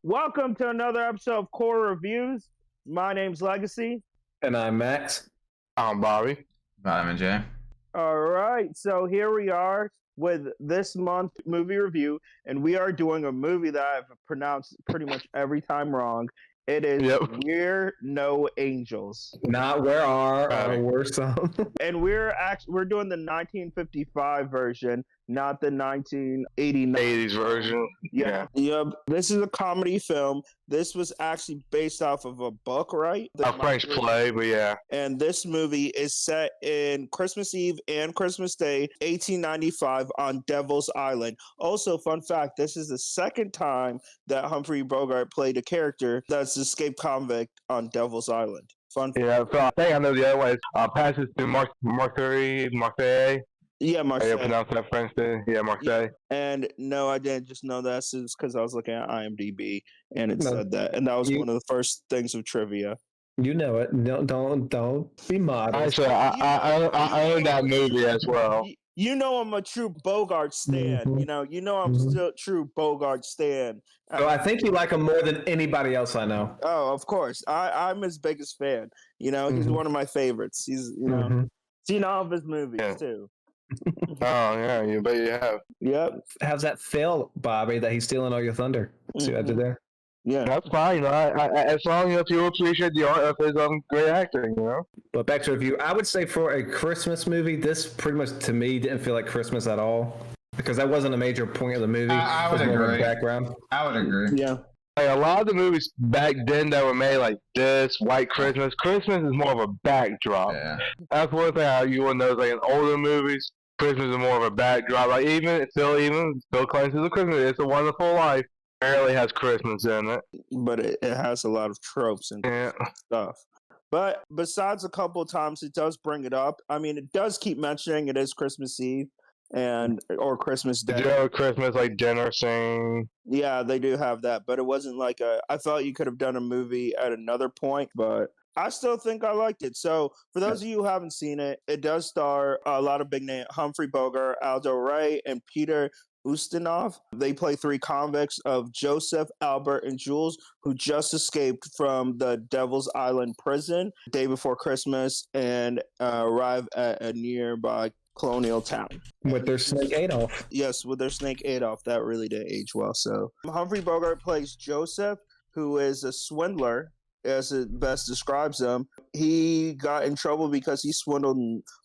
Welcome to another episode of Core Reviews. My name's Legacy. And I'm Max. I'm Bobby. I'm Jay. All right, so here we are with this month's movie review, and we are doing a movie that I've pronounced pretty much every time wrong. It is We're No Angels. Not Where Are Our Worst Songs. And we're doing the 1955 version, not the 1989 80s version. Yeah. Yep. This is a comedy film. This was actually based off of a book, right? A French play, but yeah. And this movie is set in Christmas Eve and Christmas Day, 1895 on Devil's Island. Also, fun fact, this is the second time that Humphrey Bogart played a character that's escaped convict on Devil's Island. Fun fact. Yeah, so I think I know the other way. Passes to Marseille. Yeah, Marseille. How you pronounce that French thing? Yeah, Marseille. Yeah. And no, I didn't just know that because I was looking at IMDb and it said that. And that was one of the first things of trivia. You know it. Don't be modest. Actually, I own that movie as well. You know I'm a true Bogart stan. Mm-hmm. You know I'm still true Bogart stan. So I think you like him more than anybody else I know. Oh, of course. I'm his biggest fan. He's one of my favorites. He's seen all of his movies too. Oh yeah, you bet you have. Yep. How's that feel, Bobby, that he's stealing all your thunder? See what I did there? Yeah, that's fine. As long as you appreciate the art of his great acting, But back to review, I would say for a Christmas movie, this pretty much to me didn't feel like Christmas at all because that wasn't a major point of the movie. I would agree. Background. I would agree. Yeah. Like a lot of the movies back then that were made like this, White Christmas. Christmas is more of a backdrop. Yeah. That's one thing you will know. Like in older movies, Christmas is more of a backdrop. Like still claims it's a Christmas. It's a Wonderful Life. Barely has Christmas in it, but it has a lot of tropes and stuff. But besides a couple of times, it does bring it up. I mean, it does keep mentioning it is Christmas Eve or Christmas Day. Christmas like dinner scene. Yeah, they do have that, but it wasn't like I thought you could have done a movie at another point, but I still think I liked it. So for those of you who haven't seen it, it does star a lot of big names: Humphrey Bogart, Aldo Ray, and Peter Ustinov. They play three convicts of Joseph, Albert, and Jules, who just escaped from the Devil's Island prison the day before Christmas and arrive at a nearby colonial town. With their snake Adolf. Yes, with their snake Adolf. That really did age well. So Humphrey Bogart plays Joseph, who is a swindler, as it best describes him. He got in trouble because he swindled,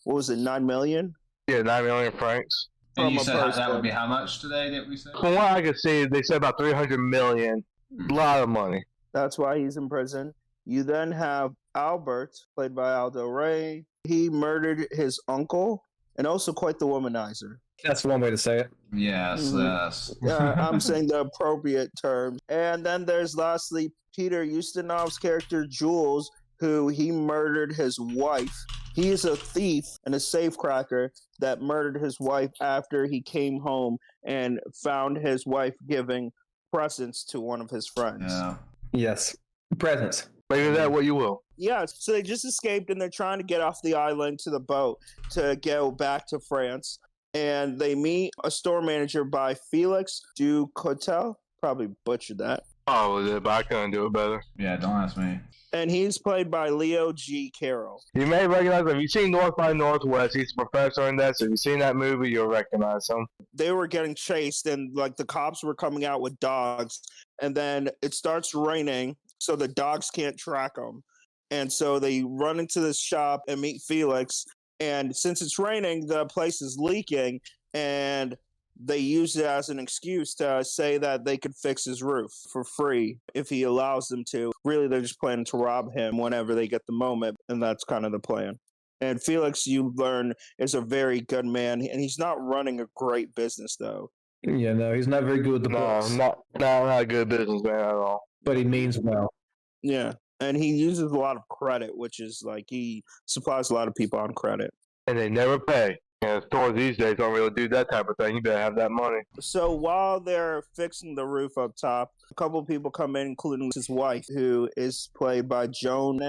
what was it, 9 million? Yeah, 9 million francs. And you said that would be how much today that we said? From what I could see, they said about 300 million. A lot of money. That's why he's in prison. You then have Albert, played by Aldo Ray. He murdered his uncle and also quite the womanizer. That's one way to say it. Yes, yes. I'm saying the appropriate term. And then there's lastly Peter Ustinov's character, Jules, who he murdered his wife. He is a thief and a safecracker that murdered his wife after he came home and found his wife giving presents to one of his friends. Yeah. Yes. Presents. Make that what you will. Yeah, so they just escaped and they're trying to get off the island to the boat to go back to France. And they meet a store manager by Felix Ducotel. Probably butchered that. Oh, but I couldn't do it better. Yeah, don't ask me. And he's played by Leo G. Carroll. You may recognize him. If you've seen North by Northwest, he's a professor in that. So if you've seen that movie, you'll recognize him. They were getting chased, and like the cops were coming out with dogs. And then it starts raining, so the dogs can't track them. And so they run into this shop and meet Felix. And since it's raining, the place is leaking, and they use it as an excuse to say that they could fix his roof for free if he allows them to. Really, they're just planning to rob him whenever they get the moment, and that's kind of the plan. And Felix, you learn, is a very good man, and he's not running a great business, though. Yeah, no, he's not very good with the books. Not a good businessman at all. But he means well. Yeah, and he uses a lot of credit, which is like he supplies a lot of people on credit. And they never pay. Yeah, stores these days don't really do that type of thing. You better have that money. So while they're fixing the roof up top, a couple of people come in, including his wife, who is played by Joan.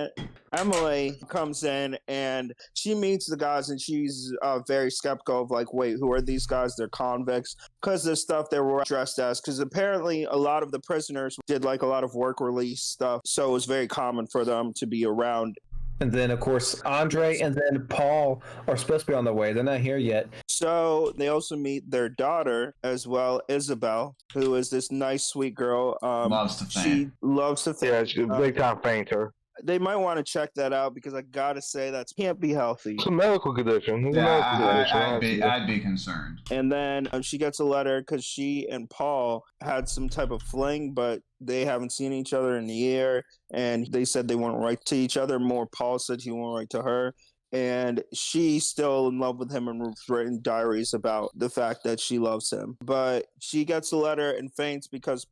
Emily comes in and she meets the guys, and she's very skeptical of like, wait, who are these guys? They're convicts, because the stuff they were dressed as. Because apparently a lot of the prisoners did like a lot of work release stuff, so it was very common for them to be around. And then, of course, Andre and then Paul are supposed to be on their way. They're not here yet. So they also meet their daughter as well, Isabel, who is this nice, sweet girl. Loves to faint. She loves to faint. Yeah, she's a big time fainter. They might want to check that out, because I gotta say that can't be healthy. It's a medical condition. It's a Yeah, medical condition, I'd be concerned. And then she gets a letter because she and Paul had some type of fling, but they haven't seen each other in a year, and they said they won't write to each other more. Paul said he won't write to her, and she's still in love with him and has written diaries about the fact that she loves him. But she gets a letter and faints because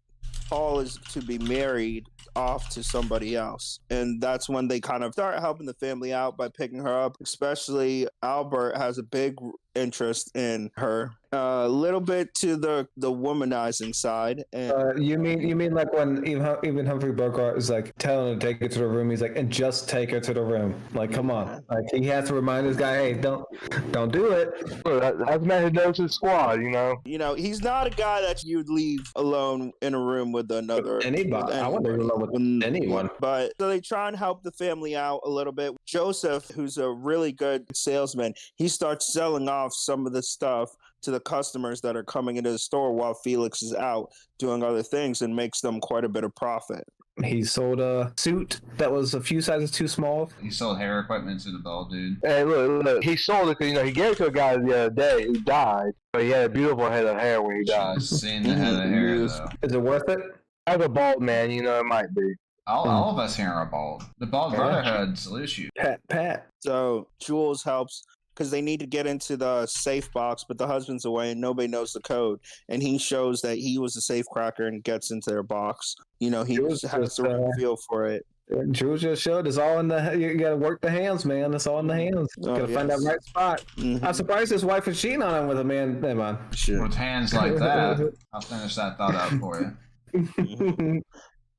Paul is to be married off to somebody else. And that's when they kind of start helping the family out by picking her up. Especially Albert has a big interest in her. A little bit to the womanizing side. And You mean like when even Humphrey Bogart is like telling her to take her to the room? He's like, and just take her to the room. Like, come on. Like, he has to remind this guy, hey, don't do it. That's man who knows his squad, you know. You know, he's not a guy that you'd leave alone in a room with another Anybody. I wouldn't leave alone with anyone. But so they try and help the family out a little bit. Joseph, who's a really good salesman, he starts selling off some of the stuff to the customers that are coming into the store while Felix is out doing other things, and makes them quite a bit of profit. He sold a suit that was a few sizes too small. He sold hair equipment to the bald dude. Hey, look, he sold it because, he gave it to a guy the other day who died, but he had a beautiful head of hair when he died. Seeing the head of hair, though. Is it worth it? As a bald man, it might be. All of us here are bald. The Bald Brotherhood salutes you. Pat. So Jules helps because they need to get into the safe box, but the husband's away and nobody knows the code. And he shows that he was a safe cracker and gets into their box. He Jules has the right feel for it. Jules just showed it's all in the. You gotta work the hands, man. It's all in the hands. Gotta find that right spot. Mm-hmm. I'm surprised his wife is cheating on him with a man. Never mind. With hands like that, I'll finish that thought out for you. Mm-hmm.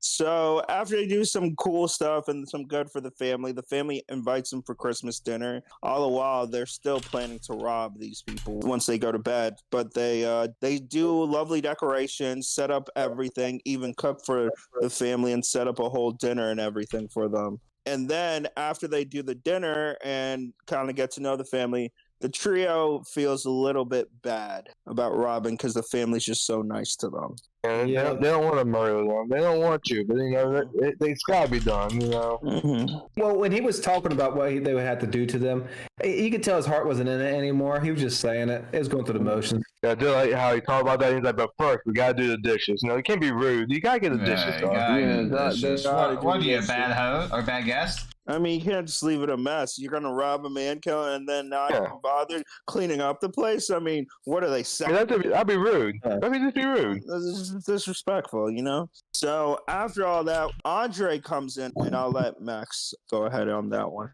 So after they do some cool stuff and some good for the family invites them for Christmas dinner. All the while, they're still planning to rob these people once they go to bed. But they do lovely decorations, set up everything, even cook for the family and set up a whole dinner and everything for them. And then after they do the dinner and kind of get to know the family, the trio feels a little bit bad about robbing because the family's just so nice to them. And they don't want to murder them. They don't want you, but it's got to be done. Mm-hmm. Well, when he was talking about what they would have to do to them, you could tell his heart wasn't in it anymore. He was just saying it. It was going through the motions. Yeah, I do like how he talked about that. He's like, but first, we got to do the dishes. You can't be rude. You got to get the dishes done. What are you, a bad hoe or a bad guest? I mean, you can't just leave it a mess. You're going to rob a man, kill him, and then not even bother cleaning up the place? I mean, what are they saying? That'd be rude. That'd just be rude. This is disrespectful, So after all that, Andre comes in, and I'll let Max go ahead on that one.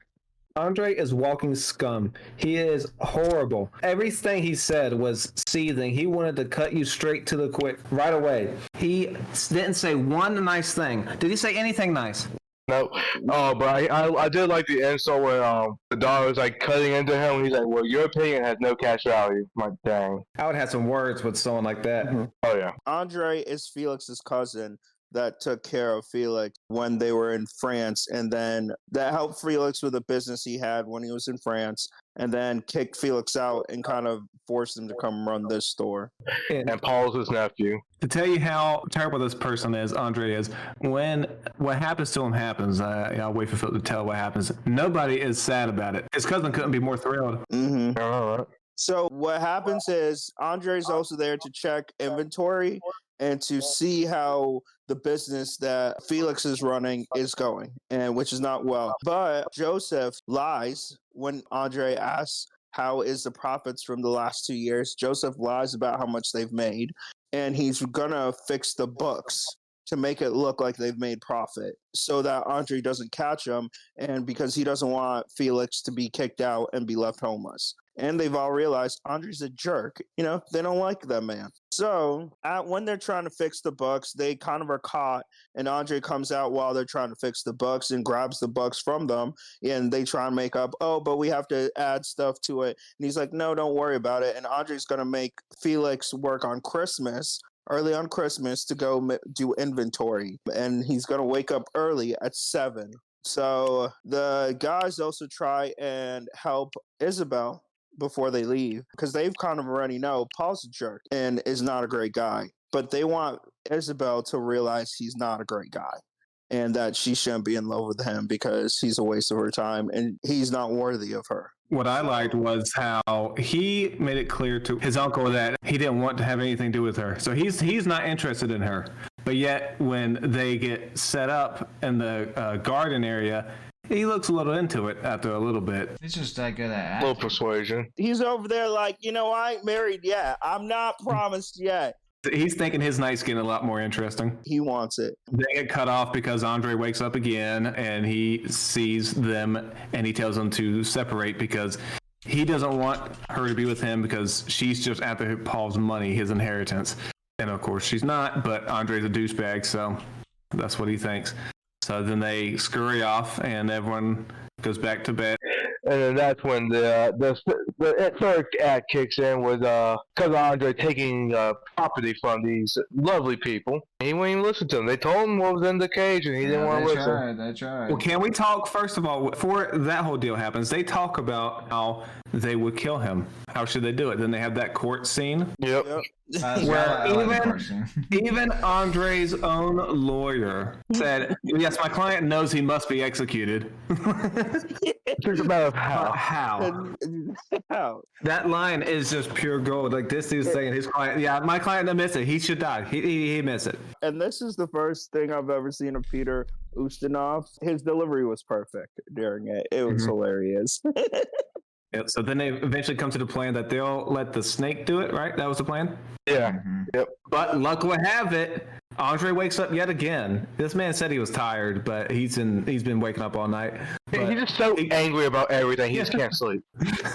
Andre is walking scum. He is horrible. Everything he said was seething. He wanted to cut you straight to the quick right away. He didn't say one nice thing. Did he say anything nice? No. Oh, but I did like the insult when the dog was like cutting into him. And he's like, "Well, your opinion has no cash value." I'm like, dang. I would have some words with someone like that. Mm-hmm. Oh yeah. Andre is Felix's cousin that took care of Felix when they were in France, and then that helped Felix with a business he had when he was in France, and then kicked Felix out and kind of forced him to come run this store. And Paul's his nephew. To tell you how terrible this person is, Andre is, when what happens to him happens, I'll wait for Phil to tell what happens. Nobody is sad about it. His cousin couldn't be more thrilled. Mm-hmm. All right. So what happens is Andre's also there to check inventory and to see how the business that Felix is running is going, and which is not well. But Joseph lies when Andre asks, how is the profits from the last 2 years? Joseph lies about how much they've made, and he's gonna fix the books to make it look like they've made profit so that Andre doesn't catch him, and because he doesn't want Felix to be kicked out and be left homeless. And they've all realized Andre's a jerk. You know, they don't like that man. So when they're trying to fix the books, they kind of are caught, and Andre comes out while they're trying to fix the books and grabs the books from them. And they try and make up, oh, but we have to add stuff to it. And he's like, no, don't worry about it. And Andre's going to make Felix work on Christmas, early on Christmas, to go do inventory. And he's going to wake up early at 7. So the guys also try and help Isabel before they leave, because they've kind of already know Paul's a jerk and is not a great guy. But they want Isabel to realize he's not a great guy and that she shouldn't be in love with him because he's a waste of her time and he's not worthy of her. What I liked was how he made it clear to his uncle that he didn't want to have anything to do with her. So he's not interested in her. But yet when they get set up in the garden area, he looks a little into it after a little bit. He's just that good at A acting. little persuasion. He's over there like, you know, I ain't married yet. I'm not promised yet. He's thinking his night's getting a lot more interesting. He wants it. They get cut off because Andre wakes up again and he sees them and he tells them to separate because he doesn't want her to be with him because she's just after Paul's money, his inheritance. And of course she's not, but Andre's a douchebag, so that's what he thinks. So then they scurry off and everyone goes back to bed. And then that's when the third act kicks in with cousin Andre taking property from these lovely people. He wouldn't even listen to them. They told him what was in the cage, and he didn't want to listen. They tried. Well, can we talk, first of all, before that whole deal happens, they talk about how they would kill him. How should they do it? Then they have that court scene. Yep. Even Andre's own lawyer said, yes, my client knows he must be executed. Think about how. How? That line is just pure gold. Like this dude's saying his client, yeah, my client admits it. He should die. He admits it. And this is the first thing I've ever seen of Peter Ustinov. His delivery was perfect during it. It was hilarious. Yep. So then they eventually come to the plan that they'll let the snake do it, right? That was the plan? Yeah. Mm-hmm. Yep. But luck would have it, Andre wakes up yet again. This man said he was tired, but he's been waking up all night. He's just so angry about everything. He just can't sleep.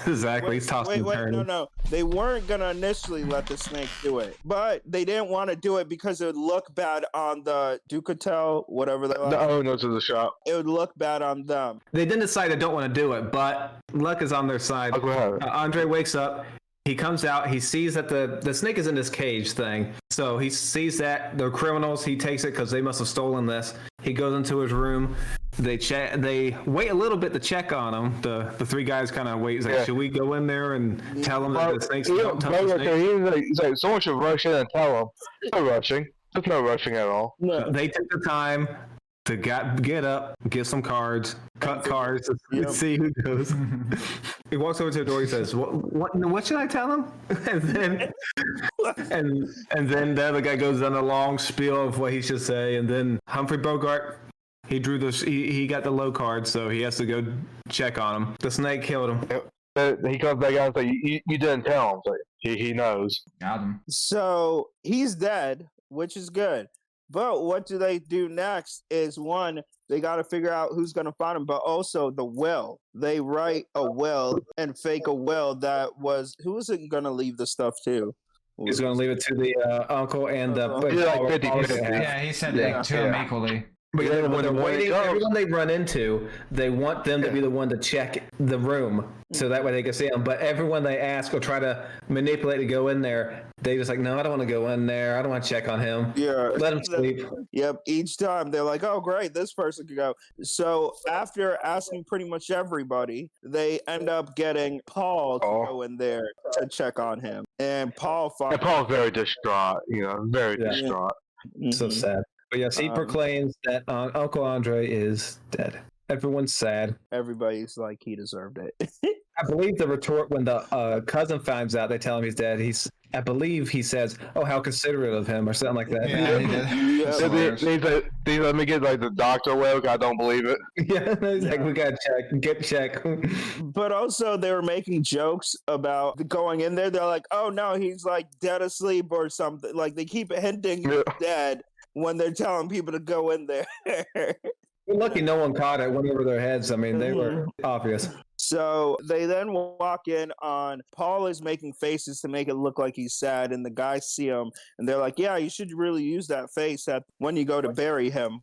Exactly. He's tossing and turning. No. They weren't going to initially let the snake do it, but they didn't want to do it because it would look bad on the Ducatel, whatever they The owners of the shop. It would look bad on them. They didn't decide they don't want to do it, but luck is on their side. Andre wakes up. He comes out, he sees that the snake is in this cage thing. So he sees that they're criminals. He takes it because they must have stolen this. He goes into his room. They wait a little bit to check on him. The three guys kind of wait. He's like, should we go in there and tell them that the snake's don't touch the snake? He's like, someone should rush in and tell them. No rushing. There's no rushing at all. No. They take the time to get up, get some cards, cut cards, see who goes. He walks over to the door. He says, "What should I tell him?" And then the other guy goes on a long spiel of what he should say. And then Humphrey Bogart, he drew he got the low card, so he has to go check on him. The snake killed him. He comes back out and says, "You didn't tell him." So he knows. Got him. So he's dead, which is good. But what do they do next is, one, they got to figure out who's going to find him, but also the will. They write a will and fake a will that was, who was it going to leave the stuff to? He's going to leave it to the uncle and the... Yeah, he said to him equally. But when they're waiting, everyone they run into, they want them to be the one to check the room, so that way they can see them. But everyone they ask or try to manipulate to go in there, they just like, no, I don't want to go in there. I don't want to check on him. Yeah, let him sleep. Yep. Each time they're like, oh, great, this person could go. So after asking pretty much everybody, they end up getting Paul to go in there to check on him, and Paul's very distraught. Very distraught. So sad. But yes, he proclaims that Uncle Andre is dead. Everyone's sad. Everybody's like, he deserved it. I believe the retort when the cousin finds out, they tell him he's dead. I believe he says, "Oh, how considerate of him," or something like that. Yeah, he did. Let me get like the doctor look. I don't believe it. Yeah, like we gotta check. But also, they were making jokes about going in there. They're like, "Oh no, he's like dead asleep or something." Like they keep hinting he's dead when they're telling people to go in there. We're lucky no one caught it. Went over their heads. I mean, they were obvious. So they then walk in on Paul is making faces to make it look like he's sad, and the guys see him and they're like, yeah, you should really use that face when you go to bury him.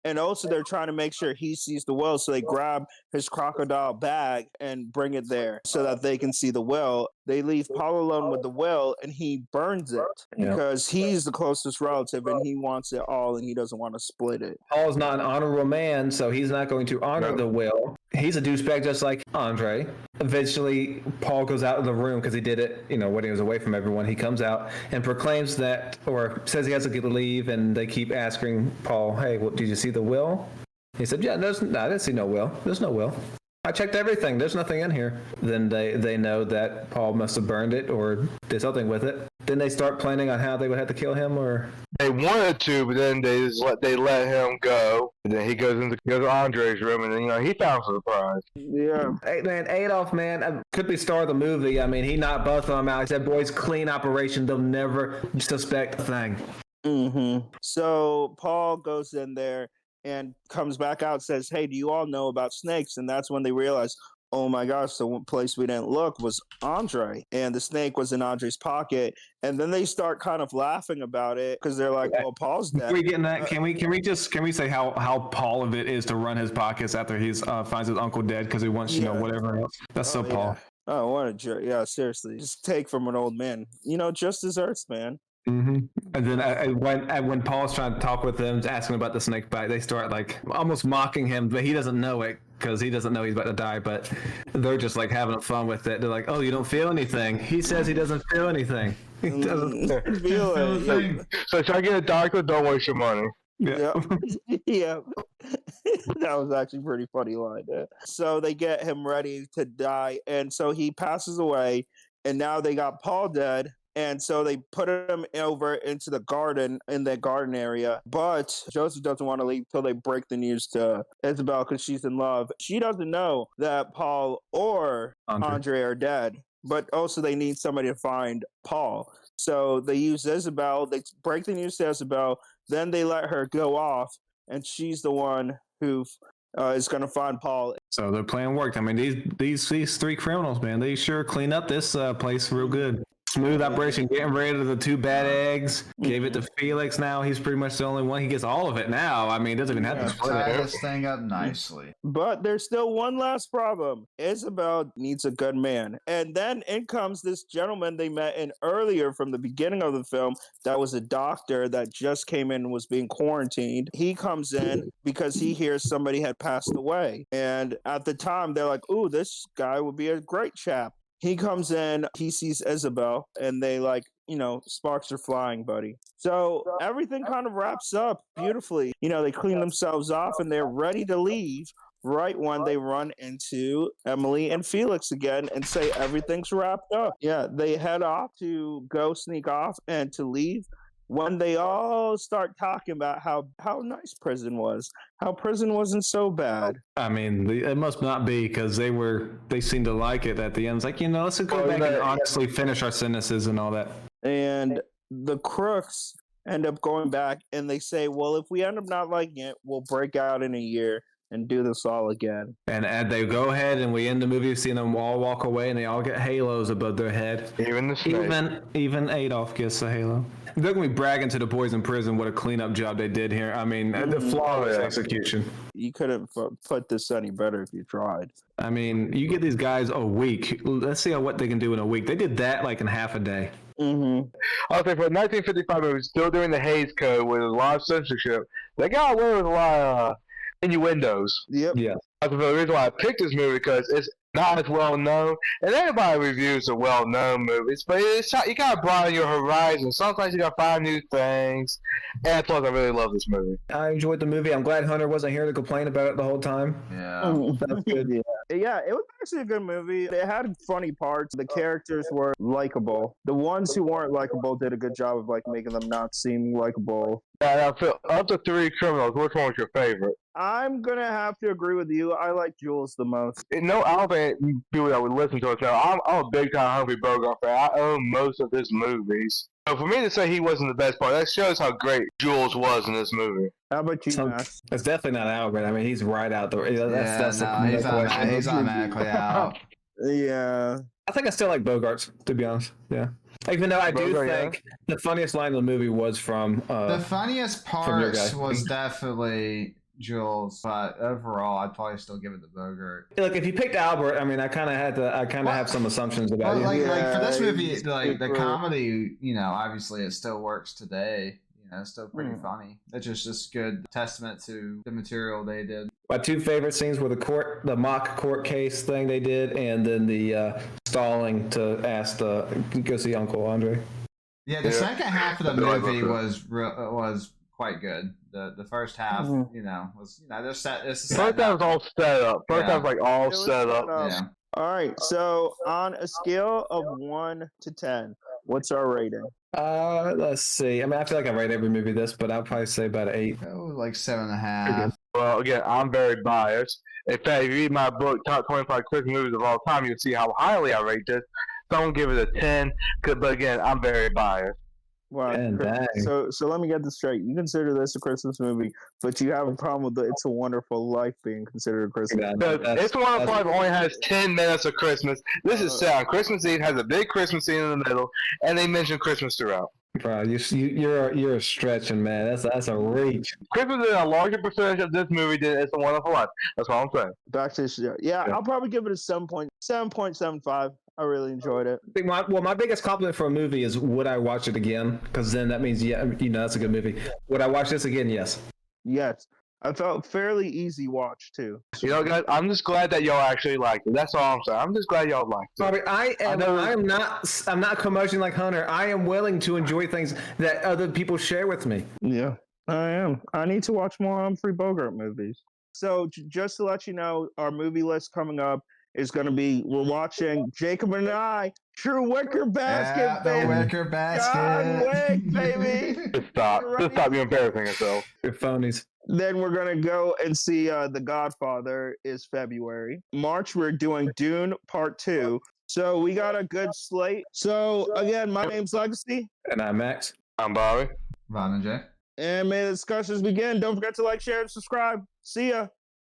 And also they're trying to make sure he sees the will, so they grab his crocodile bag and bring it there so that they can see the will. They leave Paul alone with the will, and he burns it because he's the closest relative and he wants it all and he doesn't want to split it. Paul's not an honorable man, so he's not going to honor the will. He's a douchebag just like Andre. Eventually, Paul goes out of the room because he did it, when he was away from everyone. He comes out and proclaims that, or says he has to leave, and they keep asking Paul, hey, did you see the will? He said, yeah, I didn't see no will. There's no will. I checked everything. There's nothing in here. Then they know that Paul must have burned it or did something with it. Then they start planning on how they would have to kill him, or they wanted to, but then they let him go. And then he goes to Andre's room, and then he found a surprise. Yeah, hey, man, Adolf, man, could be star of the movie. I mean, he knocked both of them out. He said, "Boys, clean operation. They'll never suspect a thing." Mm-hmm. So Paul goes in there and comes back out, says, hey, do you all know about snakes? And that's when they realize, oh my gosh, the one place we didn't look was Andre, and the snake was in Andre's pocket. And then they start kind of laughing about it because they're like, well, Paul's dead. Before we get in that, can we say how Paul of it is to run his pockets after he finds his uncle dead because he wants whatever else. That's so Paul. Oh, what a jerk. Yeah, seriously. Just take from an old man. Just desserts, man. Mm-hmm. And then when Paul's trying to talk with them, asking about the snake bite, they start like almost mocking him, but he doesn't know it because he doesn't know he's about to die. But they're just like having fun with it. They're like, "Oh, you don't feel anything." He says he doesn't feel anything. He doesn't feel anything. So should I get a doctor? Don't waste your money. Yeah. Yeah. That was actually a pretty funny line. So they get him ready to die, and so he passes away, and now they got Paul dead. And so they put him over into the garden, in that garden area. But Joseph doesn't want to leave till they break the news to Isabel because she's in love. She doesn't know that Paul or Andre are dead, but also they need somebody to find Paul. So they use Isabel. They break the news to Isabel. Then they let her go off, and she's the one who is going to find Paul. So their plan worked. I mean, these three criminals, man, they sure clean up this place real good. Smooth operation, getting rid of the 2 bad eggs. Gave it to Felix. Now he's pretty much the only one. He gets all of it now. I mean, doesn't even have to split tie it. this thing up nicely. But there's still one last problem. Isabel needs a good man. And then in comes this gentleman they met in earlier from the beginning of the film that was a doctor that just came in and was being quarantined. He comes in because he hears somebody had passed away. And at the time, they're like, ooh, this guy would be a great chap. He comes in, he sees Isabel, and they sparks are flying, buddy. So everything kind of wraps up beautifully. They clean themselves off and they're ready to leave right when they run into Emily and Felix again and say everything's wrapped up. Yeah, they head off to go sneak off and to leave. When they all start talking about how nice prison was, how prison wasn't so bad. I mean, it must not be because they seemed to like it at the end. It's like, let's go back and honestly finish our sentences and all that. And the crooks end up going back and they say, well, if we end up not liking it, we'll break out in a year and do this all again. And they go ahead and we end the movie seeing them all walk away and they all get halos above their head. Even the snake. Even Adolf gets a halo. They're going to be bragging to the boys in prison what a cleanup job they did here. I mean, the flawless execution. You couldn't put this any better if you tried. I mean, you get these guys a week. Let's see what they can do in a week. They did that like in half a day. Mm-hmm. I'll say for 1955 movie, still doing the Hays Code with a lot of censorship, they got away with a lot of innuendos. Yep. Yeah. That's the reason why I picked this movie, because it's not as well known, and everybody reviews the well known movies, but you gotta broaden your horizon. Sometimes you gotta find new things, and plus I really love this movie. I enjoyed the movie. I'm glad Hunter wasn't here to complain about it the whole time. Yeah. That's good. Yeah, it was actually a good movie. It had funny parts. The characters were likable. The ones who weren't likable did a good job of making them not seem likable. Yeah, I feel of the 3 criminals, which one was your favorite? I'm gonna have to agree with you. I like Jules the most. I don't think people that would listen to us now. I'm a big time Humphrey Bogart fan. I own most of his movies. So for me to say he wasn't the best part, that shows how great Jules was in this movie. How about you, Max? It's definitely not Albert. I mean, he's right out there. He's automatically out. Yeah. I think I still like Bogarts, to be honest. Yeah. Even though I do think the funniest line in the movie was from the funniest parts was definitely Jules, but overall, I'd probably still give it to Bogart. Look, if you picked Albert, I mean, I kind of have some assumptions about you. Like for this movie, like the comedy, obviously it still works today. It's still pretty funny. It's just good testament to the material they did. My two favorite scenes were the mock court case thing they did, and then the stalling to ask go see Uncle Andre. Yeah, the second half of the movie was quite good. The first half, was they're set. First half was all set up. First half was like all set up. Yeah. All right. So on a scale of 1 to 10, what's our rating? Let's see. I mean, I feel like I rate every movie this, but I'll probably say about an 8. Like 7.5. Well, again, I'm very biased. In fact, if you read my book, Top 25 Christmas Movies of All Time, you'll see how highly I rate this. So I'm going to give it a 10, but again, I'm very biased. Wow. So let me get this straight. You consider this a Christmas movie, but you have a problem with It's a Wonderful Life being considered a Christmas movie. It's a Wonderful Life only has 10 minutes of Christmas. This is set on Christmas Eve, has a big Christmas scene in the middle, and they mention Christmas throughout. Bro, you're stretching, man. That's a reach. Christmas is a larger percentage of this movie than It's a Wonderful Life. That's all I'm saying. Back to this, yeah, I'll probably give it a 7.75. I really enjoyed it. My biggest compliment for a movie is would I watch it again? Because then that means that's a good movie. Would I watch this again? Yes. Yes. I felt fairly easy watch too. Guys, I'm just glad that y'all actually liked it. That's all I'm saying. I'm just glad y'all liked it. Bobby, I'm not curmudgeon like Hunter. I am willing to enjoy things that other people share with me. Yeah, I am. I need to watch more Humphrey Bogart movies. So just to let you know, our movie list coming up is going to be, we're watching Jacob and I, True Wicker Basket, baby. The Wicker Basket. John Wick, baby. Just stop you embarrassing yourself. You're phonies. Then we're going to go and see The Godfather is February. March, we're doing Dune Part 2. So we got a good slate. So again, my name's Legacy. And I'm Max. I'm Bobby. Ron and Jay. And may the discussions begin. Don't forget to like, share, and subscribe. See ya.